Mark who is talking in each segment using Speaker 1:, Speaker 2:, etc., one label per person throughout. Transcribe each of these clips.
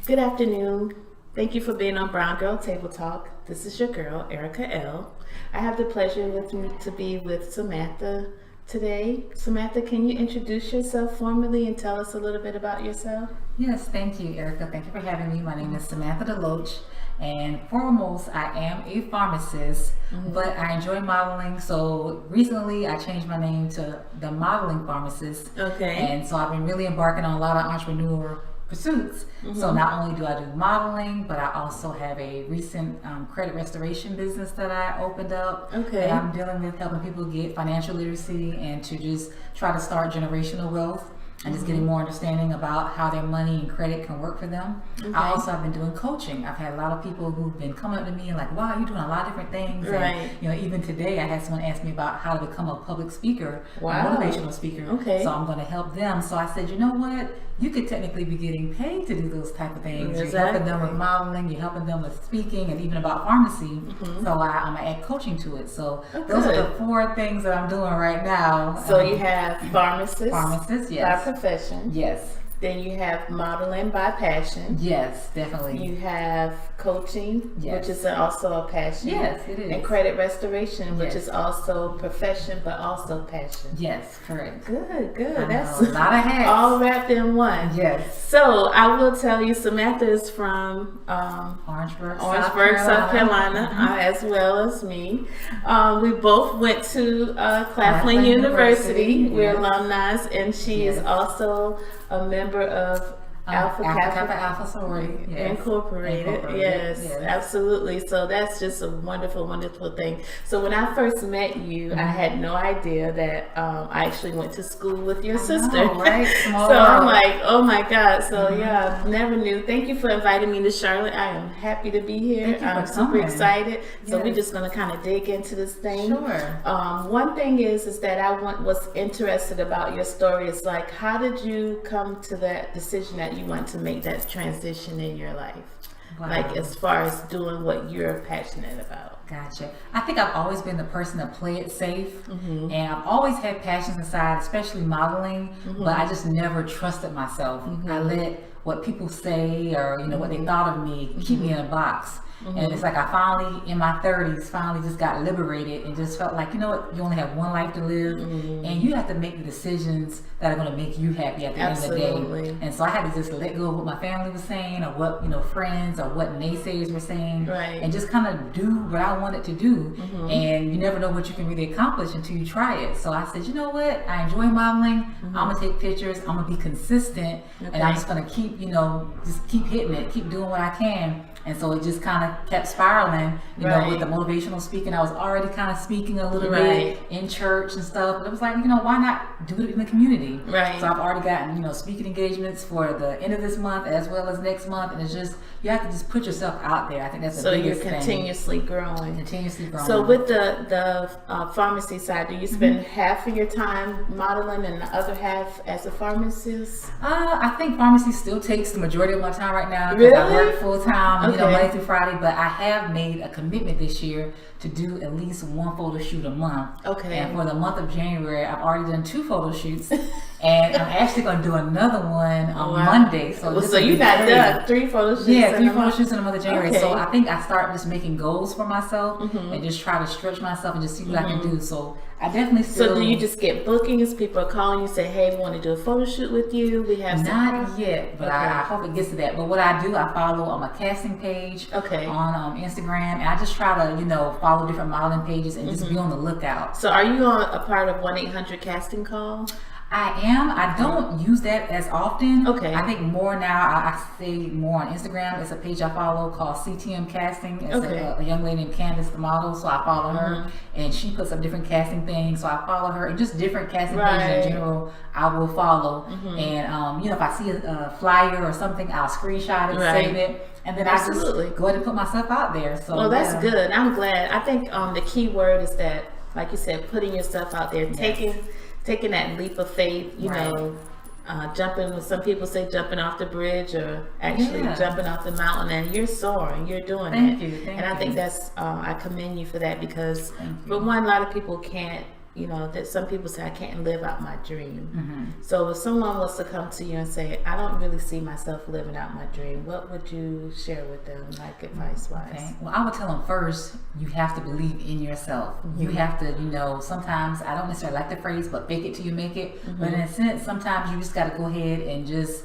Speaker 1: Good afternoon. Thank you for being on Brown Girl Table Talk. This is your girl, Erica L. I have the pleasure with me to be with Samantha today. Samantha, can you introduce yourself formally and tell us a little bit about yourself?
Speaker 2: Yes, thank you, Erica. Thank you for having me. My name is Samantha DeLoach, and foremost, I am a pharmacist, but I enjoy modeling. So recently, I changed my name to the Modeling Pharmacist.
Speaker 1: Okay.
Speaker 2: And so I've been really embarking on a lot of entrepreneur pursuits. So not only do I do modeling, but I also have a recent credit restoration business that I opened up.
Speaker 1: Okay.
Speaker 2: And I'm dealing with helping people get financial literacy and to just try to start generational wealth and just getting more understanding about how their money and credit can work for them.
Speaker 1: Okay.
Speaker 2: I also have been doing coaching. I've had a lot of people who've been coming up to me and like, wow, you're doing a lot of different things.
Speaker 1: Right.
Speaker 2: And, even today I had someone ask me about how to become a public speaker,
Speaker 1: Wow.
Speaker 2: a motivational speaker.
Speaker 1: Okay.
Speaker 2: So I'm going to help them. So I said, you know what? You could technically be getting paid to do those type of things.
Speaker 1: Exactly.
Speaker 2: You're helping them with modeling, you're helping them with speaking, and even about pharmacy. So I'm going to add coaching to it. So those are the 4 things that I'm doing right now.
Speaker 1: So you have pharmacist
Speaker 2: Yes.
Speaker 1: by profession.
Speaker 2: Yes.
Speaker 1: Then you have modeling by passion.
Speaker 2: Yes, definitely.
Speaker 1: You have coaching,
Speaker 2: Yes.
Speaker 1: which is also a passion.
Speaker 2: Yes, it is.
Speaker 1: And credit restoration, which
Speaker 2: Yes.
Speaker 1: is also profession, but also passion.
Speaker 2: Yes, correct.
Speaker 1: Good, good.
Speaker 2: I
Speaker 1: That's
Speaker 2: know, a lot of hats.
Speaker 1: all wrapped in one.
Speaker 2: Yes.
Speaker 1: So I will tell you, Samantha is from
Speaker 2: Orangeburg,
Speaker 1: South Carolina, as well as me. We both went to Claflin University. We're
Speaker 2: Yes.
Speaker 1: alumni, and she is
Speaker 2: Yes.
Speaker 1: also a member of Alpha
Speaker 2: Alpha sorority. Yes.
Speaker 1: Incorporated. Yes, absolutely. So that's just a wonderful, wonderful thing. So when I first met you, I had no idea that I actually went to school with your sister.
Speaker 2: Know, right? Small
Speaker 1: So I'm
Speaker 2: world.
Speaker 1: like, oh my God. So yeah, never knew. Thank you for inviting me to Charlotte. I am happy to be here.
Speaker 2: Thank you for
Speaker 1: I'm super
Speaker 2: coming.
Speaker 1: excited. So we're
Speaker 2: Yes.
Speaker 1: just gonna kind of dig into this thing.
Speaker 2: Sure.
Speaker 1: One thing is that was interested about your story is like, how did you come to that decision that you want to make that transition in your life?
Speaker 2: Wow.
Speaker 1: Like as far as doing what you're passionate about.
Speaker 2: Gotcha. I think I've always been the person to play it safe, and I've always had passions inside, especially modeling, but I just never trusted myself. I let what people say or what they thought of me keep me in a box. And it's like I finally, in my 30s, just got liberated and just felt like, you know what, you only have one life to live, and you have to make the decisions that are going to make you happy at the end of the day. And so I had to just let go of what my family was saying or what, friends or what naysayers were saying,
Speaker 1: Right.
Speaker 2: and just kind of do what I wanted to do. And you never know what you can really accomplish until you try it. So I said, you know what, I enjoy modeling. I'm going to take pictures. I'm going to be consistent, and I'm just going to keep, just keep hitting it, keep doing what I can. And so it just kind of kept spiraling, with the motivational speaking. I was already kind of speaking a little bit in church and stuff. But it was like, why not do it in the community?
Speaker 1: Right.
Speaker 2: So I've already gotten, speaking engagements for the end of this month as well as next month. And it's just, you have to just put yourself out there. I think that's the biggest thing.
Speaker 1: So you're continuously growing.
Speaker 2: Continuously growing.
Speaker 1: So with the pharmacy side, do you spend half of your time modeling and the other half as a pharmacist?
Speaker 2: I think pharmacy still takes the majority of my time right now because I work full time, Monday through Friday. But I have made a commitment this year to do at least 1 photo shoot a month.
Speaker 1: Okay.
Speaker 2: And for the month of January, I've already done 2 photo shoots, and I'm actually going to do another one on Monday. So
Speaker 1: you got done 3 photo shoots.
Speaker 2: Yeah, 3 photo shoots in the month of January.
Speaker 1: Okay.
Speaker 2: So I think I start just making goals for myself and just try to stretch myself and just see what I can do. So I definitely still.
Speaker 1: So do you just get bookings? People are calling you, say, "Hey, we want to do a photo shoot with you. We have
Speaker 2: not yet, but I hope it gets to that. But what I do, I follow on my casting page on Instagram, and I just try to follow different modeling pages and just be on the lookout.
Speaker 1: So are you on a part of 1-800 casting call?
Speaker 2: I am. I don't use that as often.
Speaker 1: Okay.
Speaker 2: I think more now, I say more on Instagram. It's a page I follow called CTM Casting. It's a young lady named Candace, the model. So I follow her, and she puts up different casting things. So I follow her, and just different casting pages in general, I will follow. And if I see a flyer or something, I'll screenshot it, save it. And then I just go ahead and put myself out there. So
Speaker 1: well, that's good. I'm glad. I think the key word is that, like you said, putting yourself out there, taking that leap of faith, jumping, some people say jumping off the bridge or actually jumping off the mountain, and you're soaring, you're doing it.
Speaker 2: Thank you.
Speaker 1: And I think that's, I commend you for that because for one, a lot of people can't, you know, that some people say I can't live out my dream.
Speaker 2: Mm-hmm.
Speaker 1: So if someone was to come to you and say, I don't really see myself living out my dream, what would you share with them, like advice wise?
Speaker 2: Okay. Well, I would tell them first, you have to believe in yourself.
Speaker 1: Mm-hmm.
Speaker 2: You have to, you know, sometimes, I don't necessarily like the phrase, but fake it till you make it.
Speaker 1: Mm-hmm.
Speaker 2: But in a sense, sometimes you just got to go ahead and just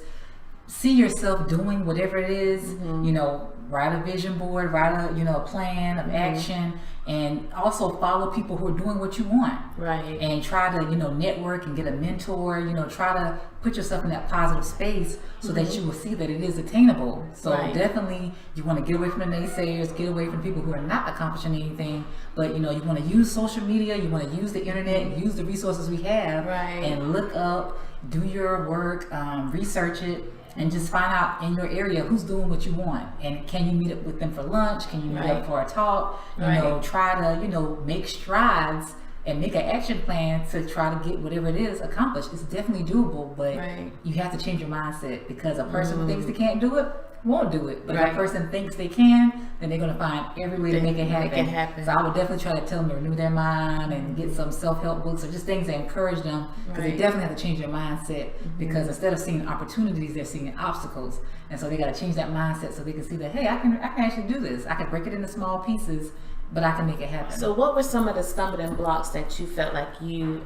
Speaker 2: see yourself doing whatever it is,
Speaker 1: Mm-hmm.
Speaker 2: you know, write a vision board, write a, you know, a plan of action, and also follow people who are doing what you want.
Speaker 1: Right.
Speaker 2: And try to, you know, network and get a mentor, you know, try to put yourself in that positive space so that you will see that it is attainable. So
Speaker 1: Right.
Speaker 2: definitely you want to get away from the naysayers, get away from people who are not accomplishing anything, but you know, you want to use social media, you want to use the internet, use the resources we have,
Speaker 1: Right.
Speaker 2: and look up, do your work, research it, and just find out in your area who's doing what you want, and can you meet up with them for lunch, can you meet
Speaker 1: Right.
Speaker 2: up for a talk, you
Speaker 1: Right.
Speaker 2: know, try to, you know, make strides and make an action plan to try to get whatever it is accomplished. It's definitely doable, but
Speaker 1: Right.
Speaker 2: you have to change your mindset, because a person who thinks they can't do it won't do it, but if
Speaker 1: Right.
Speaker 2: a person thinks they can, then they're going to find every way to make it happen.
Speaker 1: Make it happen.
Speaker 2: So I would definitely try to tell them to renew their mind and get some self-help books or just things that encourage them, because they
Speaker 1: Right.
Speaker 2: definitely have to change their mindset, because instead of seeing opportunities, they're seeing obstacles, and so they got to change that mindset so they can see that, hey, I can actually do this. I can break it into small pieces, but I can make it happen.
Speaker 1: So what were some of the stumbling blocks that you felt like you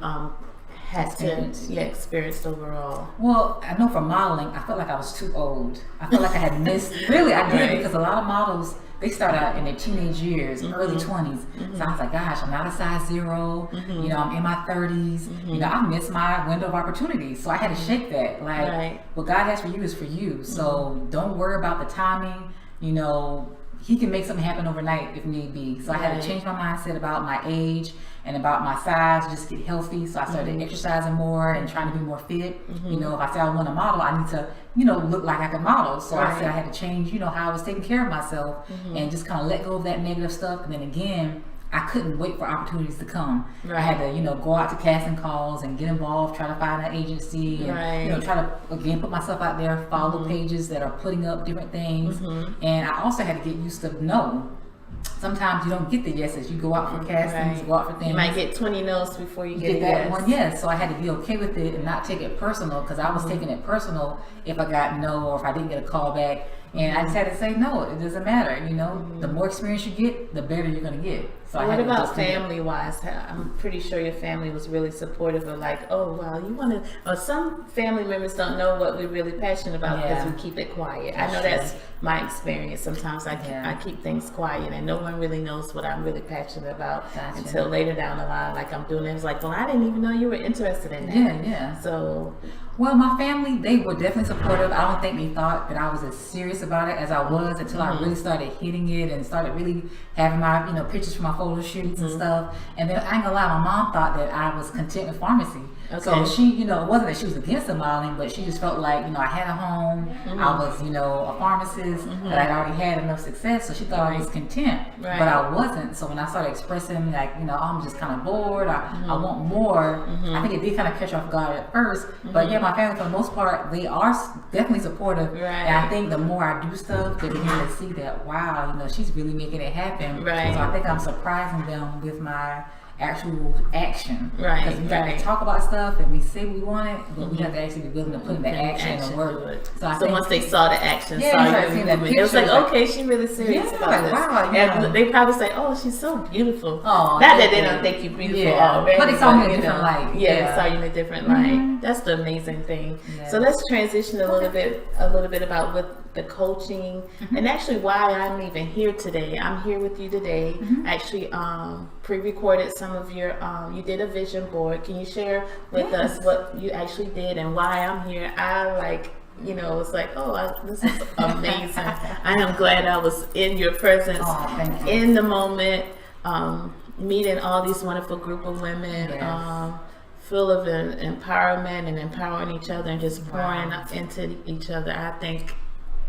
Speaker 1: had
Speaker 2: Experienced.
Speaker 1: to experience overall?
Speaker 2: Well, I know for modeling, I felt like I was too old. I felt like I had missed. Really, I did,
Speaker 1: Right.
Speaker 2: because a lot of models, they start out in their teenage years, early 20s. So I was like, gosh, I'm not a size 0. You know, I'm in my 30s. You know, I missed my window of opportunity. So I had to shake that. Like,
Speaker 1: Right.
Speaker 2: what God has for you is for you. So don't worry about the timing. You know, He can make something happen overnight if need be. So I had
Speaker 1: Right.
Speaker 2: to change my mindset about my age and about my size, just get healthy. So I started exercising more and trying to be more fit. You know, if I say I want to model, I need to, you know, look like I can model. So I said I had to change, you know, how I was taking care of myself and just kind of let go of that negative stuff. And then again, I couldn't wait for opportunities to come.
Speaker 1: Right.
Speaker 2: I had to, you know, go out to casting calls and get involved, try to find an agency, and you know, try to again put myself out there, follow pages that are putting up different things. And I also had to get used to no. Sometimes you don't get the yeses. You go out for castings, go out for things.
Speaker 1: You might get 20 no's before you
Speaker 2: get
Speaker 1: get a
Speaker 2: that
Speaker 1: yes.
Speaker 2: one yes. So I had to be okay with it and not take it personal, because I was taking it personal if I got no or if I didn't get a call back. And I just had to say no. It doesn't matter. You know, the more experience you get, the better you're gonna get. So I
Speaker 1: What
Speaker 2: had to
Speaker 1: about
Speaker 2: just do that.
Speaker 1: family wise? I'm pretty sure your family was really supportive of like, oh, well, you want to, or some family members don't know what we're really passionate about because
Speaker 2: Yeah.
Speaker 1: we keep it quiet.
Speaker 2: That's
Speaker 1: I know
Speaker 2: true.
Speaker 1: that's my experience. Sometimes I
Speaker 2: Yeah.
Speaker 1: keep things quiet and no one really knows what I'm really passionate about
Speaker 2: Gotcha.
Speaker 1: until later down the line. Like I'm doing it. It's like, well, I didn't even know you were interested in that.
Speaker 2: Yeah.
Speaker 1: So,
Speaker 2: Well, my family, they were definitely supportive. I don't think they thought that I was as serious about it as I was until I really started hitting it and started really having my, you know, pictures for my photo shoots and stuff. And then I ain't gonna lie, my mom thought that I was content with pharmacy. So
Speaker 1: Okay.
Speaker 2: she, you know, it wasn't that she was against the modeling, but she just felt like, you know, I had a home, I was, you know, a pharmacist, that I'd already had enough success, so she thought I was content,
Speaker 1: Right.
Speaker 2: but I wasn't. So when I started expressing like, you know, I'm just kind of bored, I want more, I think it did kind of catch off guard at first, but yeah, my family for the most part, they are definitely supportive,
Speaker 1: Right.
Speaker 2: and I think the more I do stuff, they begin to see that, wow, you know, she's really making it happen.
Speaker 1: Right.
Speaker 2: So I think I'm surprising them with my actual action.
Speaker 1: Right,
Speaker 2: Because we got
Speaker 1: right.
Speaker 2: to talk about stuff and we say we want it, but we have to actually be willing to put in the action and
Speaker 1: to
Speaker 2: work.
Speaker 1: it.
Speaker 2: So I
Speaker 1: So
Speaker 2: think
Speaker 1: once they saw the action,
Speaker 2: Yeah,
Speaker 1: saw
Speaker 2: you started
Speaker 1: you
Speaker 2: seeing that
Speaker 1: moving, it was like,
Speaker 2: picture, like-
Speaker 1: okay, she's really serious
Speaker 2: Yeah,
Speaker 1: about
Speaker 2: like,
Speaker 1: this.
Speaker 2: wow, you
Speaker 1: And
Speaker 2: know.
Speaker 1: they probably say, oh, she's so beautiful.
Speaker 2: Aw,
Speaker 1: Not that they
Speaker 2: thank
Speaker 1: don't
Speaker 2: you.
Speaker 1: think you're beautiful
Speaker 2: Yeah.
Speaker 1: already.
Speaker 2: But they saw me in a
Speaker 1: you
Speaker 2: different
Speaker 1: know,
Speaker 2: light.
Speaker 1: Yeah,
Speaker 2: Yeah.
Speaker 1: they saw you in a different light. That's the amazing thing.
Speaker 2: Yeah.
Speaker 1: So let's transition a little bit about what the coaching and actually why I'm even here today. I'm here with you today. Actually, pre-recorded some of your. You did a vision board. Can you share with us what you actually did and why I'm here? You know, it's like, this is amazing. I am glad I was in your presence,
Speaker 2: Aw, thank you.
Speaker 1: in the moment, meeting all these wonderful group of women,
Speaker 2: Yes.
Speaker 1: full of empowerment and empowering each other and just pouring into each other. I think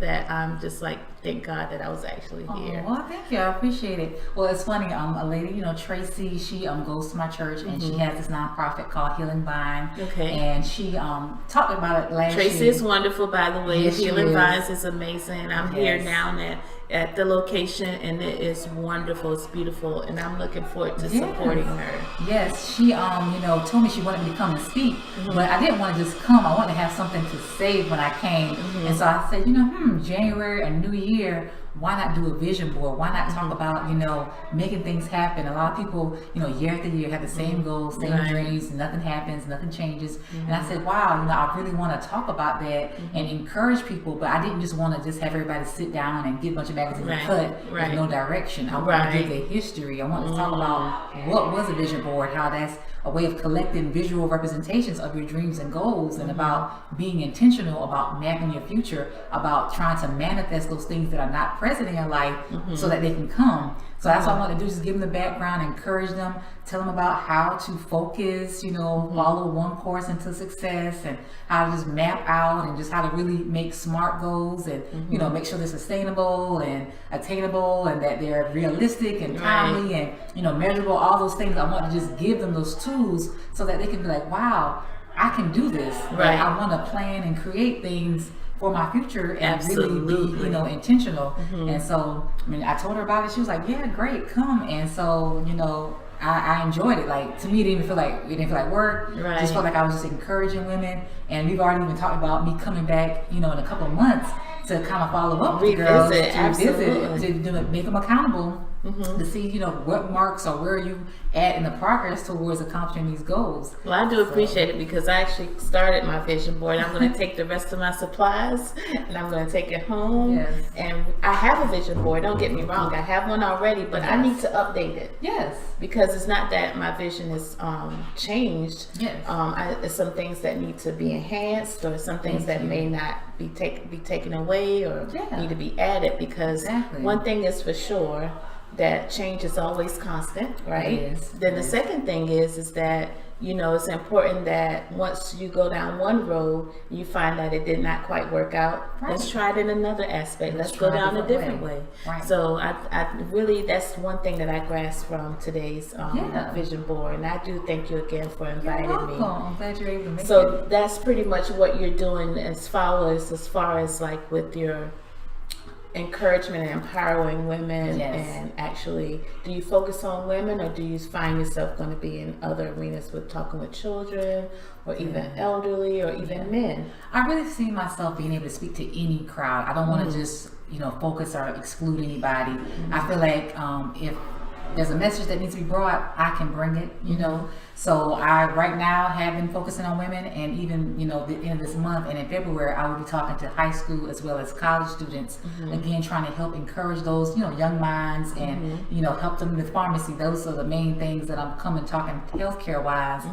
Speaker 1: that I'm just like, thank God that I was actually here.
Speaker 2: Oh, well, thank you. I appreciate it. Well, it's funny. A lady, you know, Tracy, she goes to my church and she has this nonprofit called Healing Vine.
Speaker 1: Okay.
Speaker 2: And she talked about it last
Speaker 1: Tracy
Speaker 2: year.
Speaker 1: is wonderful, by the way.
Speaker 2: Yes, she
Speaker 1: Healing
Speaker 2: is.
Speaker 1: Vines is amazing. I'm here
Speaker 2: Yes.
Speaker 1: now at the location, and it is wonderful. It's beautiful, and I'm looking forward to supporting her.
Speaker 2: Yes, she told me she wanted me to come and speak, but I didn't want to just come. I wanted to have something to say when I came, and so I said, January and New Year, why not do a vision board? Why not talk about, making things happen? A lot of people, year after year have the same goals, same dreams, nothing happens, nothing changes. And I said, wow, I really want to talk about that and encourage people, but I didn't just want to just have everybody sit down and get a bunch of magazines and cut with no direction. I want to give the history. I want to talk about what was a vision board, how that's a way of collecting visual representations of your dreams and goals, and about being intentional about mapping your future, about trying to manifest those things that are not present in your life so that they can come. So that's what I want to do, just give them the background, encourage them, tell them about how to focus, follow one course into success, and how to just map out, and just how to really make smart goals, and make sure they're sustainable and attainable, and that they're realistic and timely and measurable, all those things. I want to just give them those tools so that they can be like, wow, I can do this. Like, I want to plan and create things for my future and really be, intentional. And so, I told her about it. She was like, yeah, great, come. And so, I enjoyed it. Like, to me, it didn't feel like work. It just felt like I was just encouraging women. And we've already even talked about me coming back, in a couple of months to kind of follow up with the girls, to revisit, to make them accountable, to see, what marks or where you at in the progress towards accomplishing these goals.
Speaker 1: Well, I do appreciate it, because I actually started my vision board. I'm going to take the rest of my supplies and I'm going to take it home. And I have a vision board. Don't get me wrong. I have one already, but I need to update it. Because it's not that my vision is changed. It's some things that need to be enhanced, or some things that may not be taken away, or need to be added. Because one thing is for sure, that change is always constant, right? Then the second thing is that it's important that once you go down one road, you find that it did not quite work out. Let's try it in another aspect. Let's go down a different way. So I really, that's one thing that I grasped from today's vision board, and I do thank you again for inviting me.
Speaker 2: I'm glad you're able to make it.
Speaker 1: So that's pretty much what you're doing as far as like with your encouragement and empowering women. And actually, do you focus on women, or do you find yourself going to be in other arenas with talking with children, or even elderly, or even men?
Speaker 2: I really see myself being able to speak to any crowd. I don't want to just focus or exclude anybody. I feel like if there's a message that needs to be brought, I can bring it, So I right now have been focusing on women, and even, the end of this month and in February, I will be talking to high school as well as college students, again, trying to help encourage those, young minds, and, help them with pharmacy. Those are the main things that I'm coming talking healthcare wise.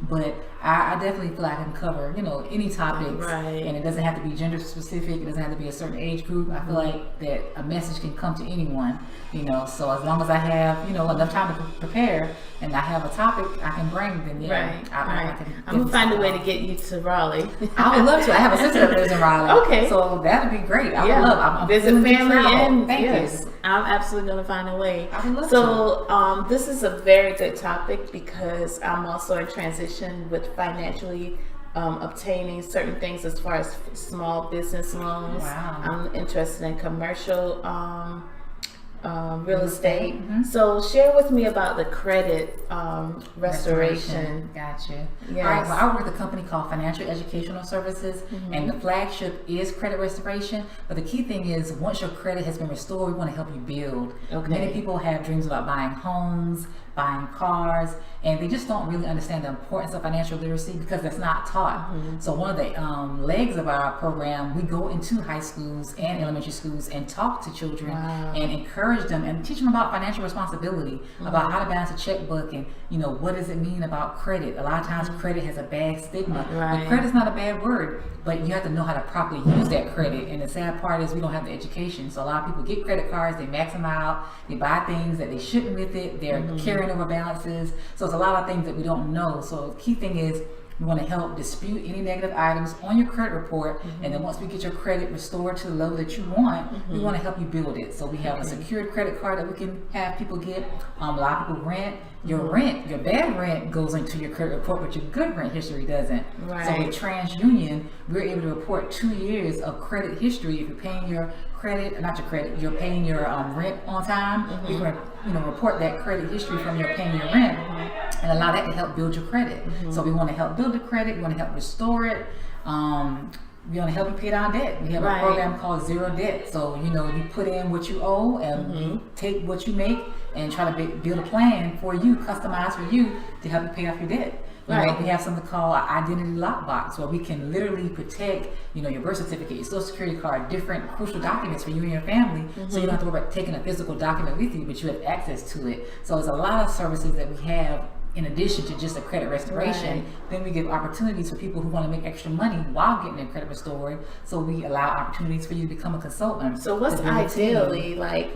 Speaker 2: But I definitely feel like I can cover, any topics, and it doesn't have to be gender specific. It doesn't have to be a certain age group. I feel like that a message can come to anyone, so as long as I have, enough time to prepare, and I have a topic I can bring, then
Speaker 1: I'm gonna find a way to get you to Raleigh.
Speaker 2: I would love to. I have a sister that lives in Raleigh. So that'd be great. I would love. I'm
Speaker 1: visit family, and
Speaker 2: thank you.
Speaker 1: I'm absolutely gonna find a way.
Speaker 2: I would love
Speaker 1: so this is a very good topic, because I'm also in transition with financially obtaining certain things as far as small business loans. I'm interested in commercial real estate. So share with me about the credit restoration.
Speaker 2: Gotcha. All right. Well, I work with a company called Financial Educational Services, and the flagship is credit restoration. But the key thing is, once your credit has been restored, we want to help you build. Many people have dreams about buying homes, buying cars, and they just don't really understand the importance of financial literacy, because that's not taught. So one of the legs of our program, we go into high schools and elementary schools and talk to children and encourage them and teach them about financial responsibility, about how to balance a checkbook, and what does it mean about credit. A lot of times credit has a bad stigma. Credit's not a bad word, but you have to know how to properly use that credit. And the sad part is we don't have the education. So a lot of people get credit cards, they max them out, they buy things that they shouldn't with it, they're carrying over balances. So it's a lot of things that we don't know. So the key thing is, We want to help dispute any negative items on your credit report. And then once we get your credit restored to the level that you want, we want to help you build it. So we have a secured credit card that we can have people get. A lot of people rent. Your bad rent goes into your credit report, but your good rent history doesn't.
Speaker 1: Right.
Speaker 2: So with TransUnion, we're able to report 2 years of credit history. If you're paying your credit, not your credit, you're paying your rent on time, we can report that credit history from your paying your rent and allow that to help build your credit. So we want to help build the credit, we want to help restore it. We want to help you pay down debt. We have a program called Zero Debt. So, you put in what you owe and we take what you make and try to build a plan for you, customized for you to help you pay off your debt. We have something called an identity lockbox where we can literally protect, your birth certificate, your social security card, different crucial documents for you and your family. So you don't have to worry about taking a physical document with you, but you have access to it. So there's a lot of services that we have in addition to just a credit restoration. Then we give opportunities for people who want to make extra money while getting their credit restored. So we allow opportunities for you to become a consultant.
Speaker 1: So what's ideally like,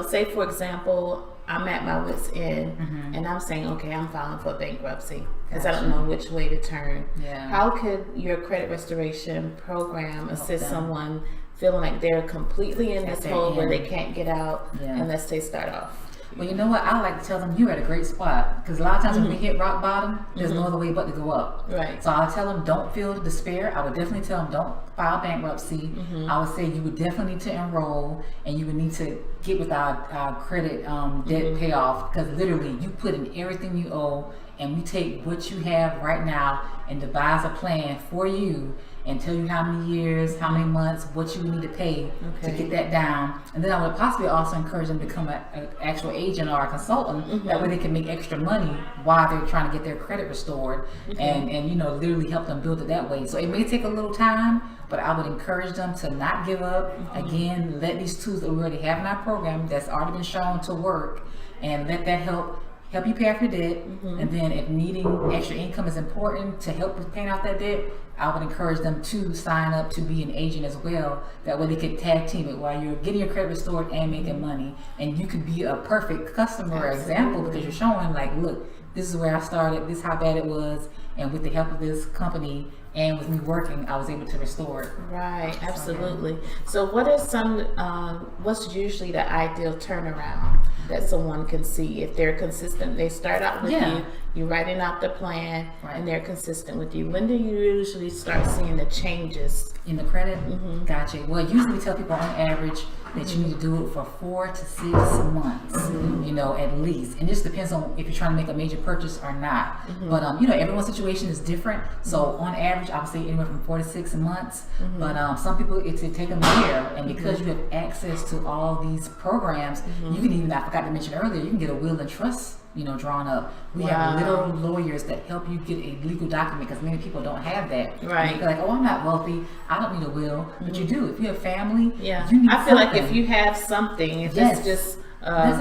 Speaker 1: say for example, I'm at my wit's end and I'm saying, okay, I'm filing for bankruptcy because I don't know which way to turn. How could your credit restoration program assist someone feeling like they're completely in this hole where they can't get out, and let's say start off?
Speaker 2: Well, you know what? I like to tell them you're at a great spot because a lot of times when we hit rock bottom, there's no other way but to go up. So I'll tell them don't feel despair. I would definitely tell them don't file bankruptcy. I would say you would definitely need to enroll and you would need to get with our credit debt payoff because literally you put in everything you owe and we take what you have right now and devise a plan for you and tell you how many years, how many months, what you would need to pay to get that down. And then I would possibly also encourage them to become an actual agent or a consultant. That way they can make extra money while they're trying to get their credit restored and literally help them build it that way. So it may take a little time, but I would encourage them to not give up. Again, let these tools that we already have in our program that's already been shown to work and let that help you pay off your debt. And then if needing extra income is important to help with paying off that debt, I would encourage them to sign up to be an agent as well. That way they could tag team it while you're getting your credit restored and making money. And you could be a perfect customer example because you're showing like, look, this is where I started, this is how bad it was, and with the help of this company and with me working, I was able to restore it.
Speaker 1: Right, absolutely. So what are what's usually the ideal turnaround that someone can see if they're consistent? They start out with you're writing out the plan and they're consistent with you. When do you usually start seeing the changes
Speaker 2: in the credit? Gotcha. Well, usually we tell people on average that you need to do it for 4 to 6 months, at least. And this depends on if you're trying to make a major purchase or not. But everyone's situation is different. So on average, I would say anywhere from 4 to 6 months. But some people it could take them a year. And because you have access to all these programs, you can even, I forgot to mention earlier, you can get a will and trust drawn up. We have little lawyers that help you get a legal document because many people don't have that. You're like, oh, I'm not wealthy, I don't need a will, but you do. If you have family, you need
Speaker 1: I feel like if you have something, if it's just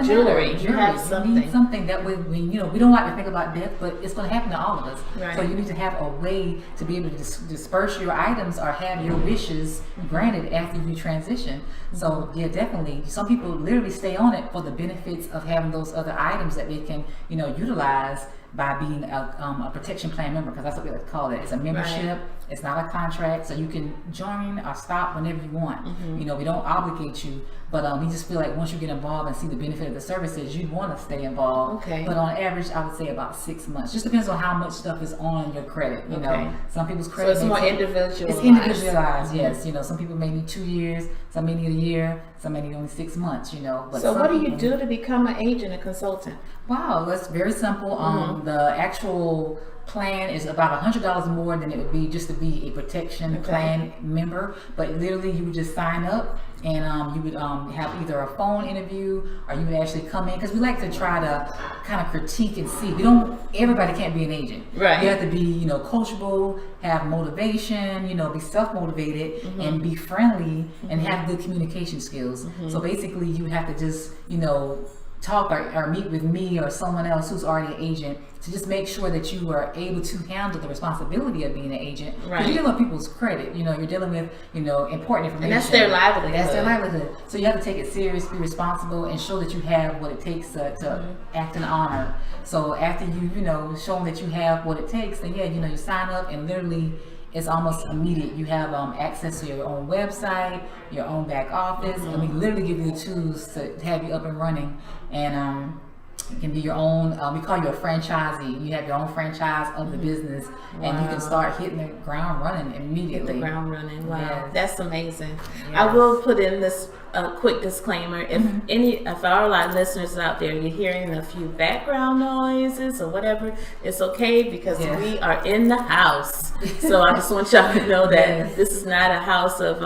Speaker 1: jewelry, you have something.
Speaker 2: You need something that way. We don't like to think about death, but it's going to happen to all of us. So you need to have a way to be able to disperse your items or have your wishes granted after you transition. So definitely. Some people literally stay on it for the benefits of having those other items that they can, utilize by being a protection plan member, because that's what we like to call it. It's a membership. It's not a contract, so you can join or stop whenever you want. We don't obligate you, but we just feel like once you get involved and see the benefit of the services, you'd want to stay involved. But on average, I would say about 6 months. Just depends on how much stuff is on your credit. Some people's credit.
Speaker 1: So it's more individualized.
Speaker 2: It's individualized. Yes. Some people may need 2 years. Some may need a year. Some may need only 6 months. But
Speaker 1: so what do you do to become an agent, a consultant?
Speaker 2: Wow, that's very simple. The actual plan is about $100 more than it would be just to be a protection plan member. But literally, you would just sign up and you would have either a phone interview or you would actually come in, because we like to try to kind of critique and see. Everybody can't be an agent. You have to be, coachable, have motivation, be self-motivated and be friendly and have good communication skills. So basically, you have to just, talk or meet with me or someone else who's already an agent, to just make sure that you are able to handle the responsibility of being an agent.
Speaker 1: Right.
Speaker 2: You're dealing with people's credit. You're dealing with important information.
Speaker 1: And that's their livelihood.
Speaker 2: That's their livelihood. So you have to take it serious, be responsible, and show that you have what it takes to act in honor. So after you show them that you have what it takes, then you sign up, and literally it's almost immediate. You have access to your own website, your own back office, and we literally give you the tools to have you up and running. And you can be your own, we call you a franchisee. You have your own franchise of the business, and you can start hitting the ground running immediately.
Speaker 1: Hit the ground running. Wow,
Speaker 2: Yes.
Speaker 1: that's amazing.
Speaker 2: Yes.
Speaker 1: I will put in this quick disclaimer. If our listeners out there, you're hearing a few background noises or whatever, it's okay, because we are in the house. So I just want y'all to know that this is not a house of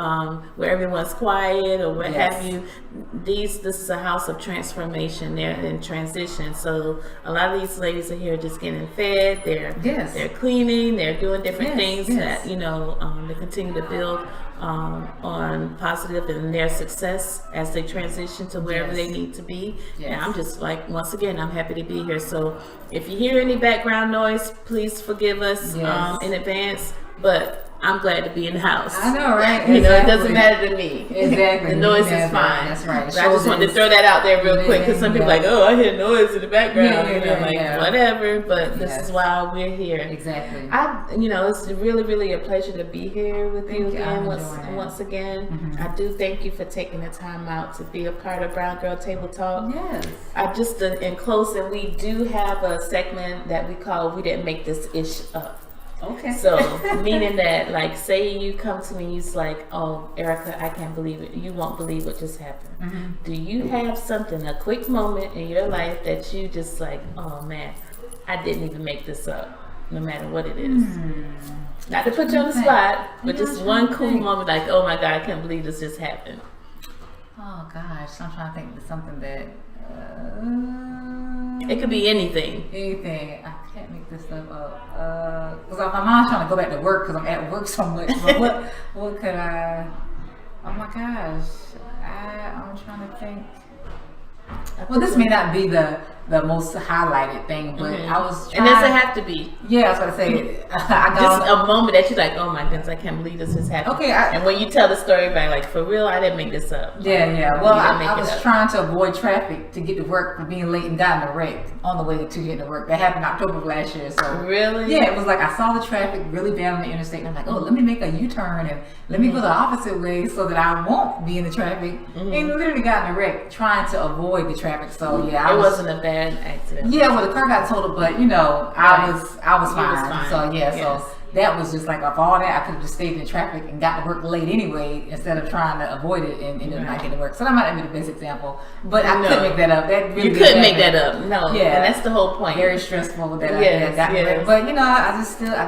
Speaker 1: where everyone's quiet or what have you. This is a house of transformation. They're in transition. So a lot of these ladies are here just getting fed. They're cleaning. They're doing different things that they continue to build on positive and their success as they transition to wherever they need to be. And I'm just once again, I'm happy to be here. So if you hear any background noise, please forgive us in advance. But I'm glad to be in the house.
Speaker 2: I know, right?
Speaker 1: It doesn't matter to me.
Speaker 2: Exactly.
Speaker 1: The noise is fine.
Speaker 2: That's right.
Speaker 1: But I just wanted to throw that out there real quick, because some people are like, oh, I hear noise in the background. Whatever. But this is why we're here.
Speaker 2: Exactly.
Speaker 1: It's really, really a pleasure to be here with you again. Once again,
Speaker 2: Mm-hmm.
Speaker 1: I do thank you for taking the time out to be a part of Brown Girl Table Talk.
Speaker 2: Yes.
Speaker 1: I just in closing, we do have a segment that we call "We Didn't Make This Ish Up."
Speaker 2: Okay.
Speaker 1: So, meaning that, say you come to me and you're like, oh, Erica, I can't believe it. You won't believe what just happened.
Speaker 2: Mm-hmm.
Speaker 1: Do you have something, a quick moment in your life that you just like, oh man, I didn't even make this up, no matter what it is? Not to put you on the spot, but just one cool moment, like, oh my God, I can't believe this just happened.
Speaker 2: Oh gosh, I'm trying to think of something that.
Speaker 1: It could be anything.
Speaker 2: Anything. I can't make this stuff up. Because my mom's trying to go back to work because I'm at work so much. But what could I? Oh my gosh, I'm trying to think. Well, this may not be the most highlighted thing, but I was trying.
Speaker 1: And does it have to be?
Speaker 2: Yeah, I was going to say. I got
Speaker 1: just a moment that you're like, oh my goodness, I can't believe this just happened.
Speaker 2: Okay.
Speaker 1: And when you tell the story about like, for real, I didn't make this up.
Speaker 2: Yeah. Well, I was trying to avoid traffic to get to work for being late and got in a wreck on the way to getting to work. That happened October of last year. So
Speaker 1: really?
Speaker 2: Yeah, it was like I saw the traffic really bad on the interstate, and I'm like, oh, let me make a U-turn and let me go the opposite way so that I won't be in the traffic. And literally got in a wreck trying to avoid the traffic. So yeah,
Speaker 1: it wasn't a bad accident.
Speaker 2: Yeah, well, the car got totaled, but I was fine. So yeah, so that was just like, of all that, I could have just stayed in traffic and got to work late anyway, instead of trying to avoid it and not getting to work. So that might have been the best example, but I couldn't make that up. That really
Speaker 1: you couldn't make that up. No,
Speaker 2: yeah,
Speaker 1: and that's the whole point.
Speaker 2: Very stressful that I got to work. But I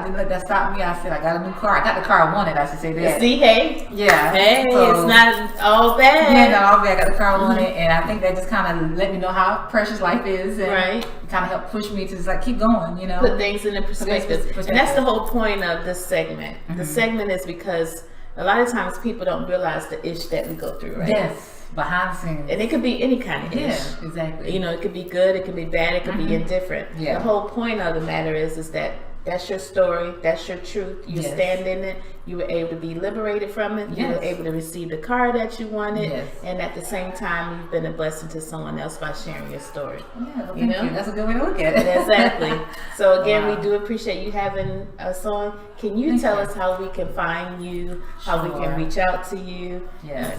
Speaker 2: didn't let that stop me. I said I got a new car. I got the car I wanted. I should say that.
Speaker 1: See, hey,
Speaker 2: so,
Speaker 1: it's not all bad.
Speaker 2: Yeah, not all bad. I got the car I wanted, and I think that just kind of let me know how precious life is, and kind of helped push me to just like keep going. Put
Speaker 1: things in perspective. And that's the whole point of this segment. The segment is because a lot of times people don't realize the ish that we go through, right?
Speaker 2: Yes, behind the scenes.
Speaker 1: And it could be any kind of ish.
Speaker 2: Yeah, exactly.
Speaker 1: It could be good, it could be bad, it could be indifferent.
Speaker 2: Yeah.
Speaker 1: The whole point of the matter is that that's your story, that's your truth. You stand in it. You were able to be liberated from it. You were able to receive the car that you wanted, and at the same time, you've been a blessing to someone else by sharing your story.
Speaker 2: Yeah, you that's a good way to look at it.
Speaker 1: Exactly. So again, we do appreciate you having us on. Can you tell us how we can find you, how we can reach out to you,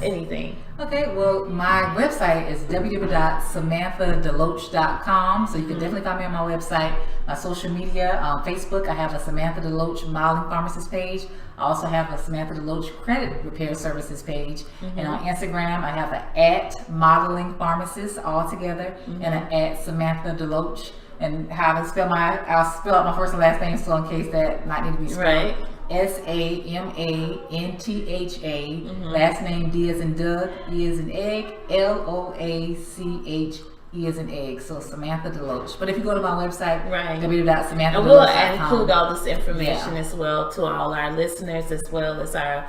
Speaker 1: anything?
Speaker 2: Okay, well, my website is www.samanthadeloach.com. So you can definitely find me on my website. My social media, Facebook, I have a Samantha Deloach modeling pharmacist page. I also have a Samantha Deloach credit repair services page. And on Instagram, I have an @modeling pharmacist all together and an @Samantha Deloach. And how to spell I'll spell out my first and last name, so in case that might need to be spelled. SAMANTHA, last name D as in Doug, E as in egg, LOACH E as in egg. So Samantha Deloach. But if you go to my website,
Speaker 1: Right.
Speaker 2: www.samanthadeloach.com.
Speaker 1: And we'll include all this information
Speaker 2: Yeah.
Speaker 1: as well to all our listeners, as well as our,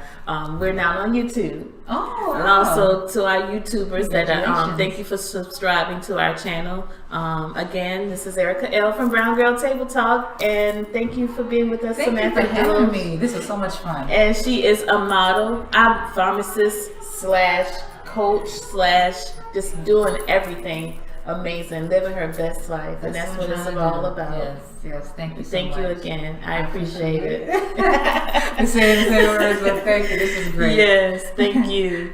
Speaker 1: we're now on YouTube.
Speaker 2: Oh,
Speaker 1: And
Speaker 2: wow.
Speaker 1: also to our YouTubers that are,
Speaker 2: Congratulations.
Speaker 1: thank you for subscribing to our channel. Again, this is Erica L from Brown Girl Table Talk, and thank you for being with us,
Speaker 2: Thank
Speaker 1: Samantha
Speaker 2: you for having
Speaker 1: Deloach.
Speaker 2: me. This was so much fun.
Speaker 1: And she is a model, I'm pharmacist / coach / just doing everything amazing, living her best life, and that's what it's all about.
Speaker 2: Yes. Thank you so
Speaker 1: Thank
Speaker 2: much.
Speaker 1: you again. I appreciate it.
Speaker 2: We say the same words, but thank you. This is great.
Speaker 1: Yes, thank you.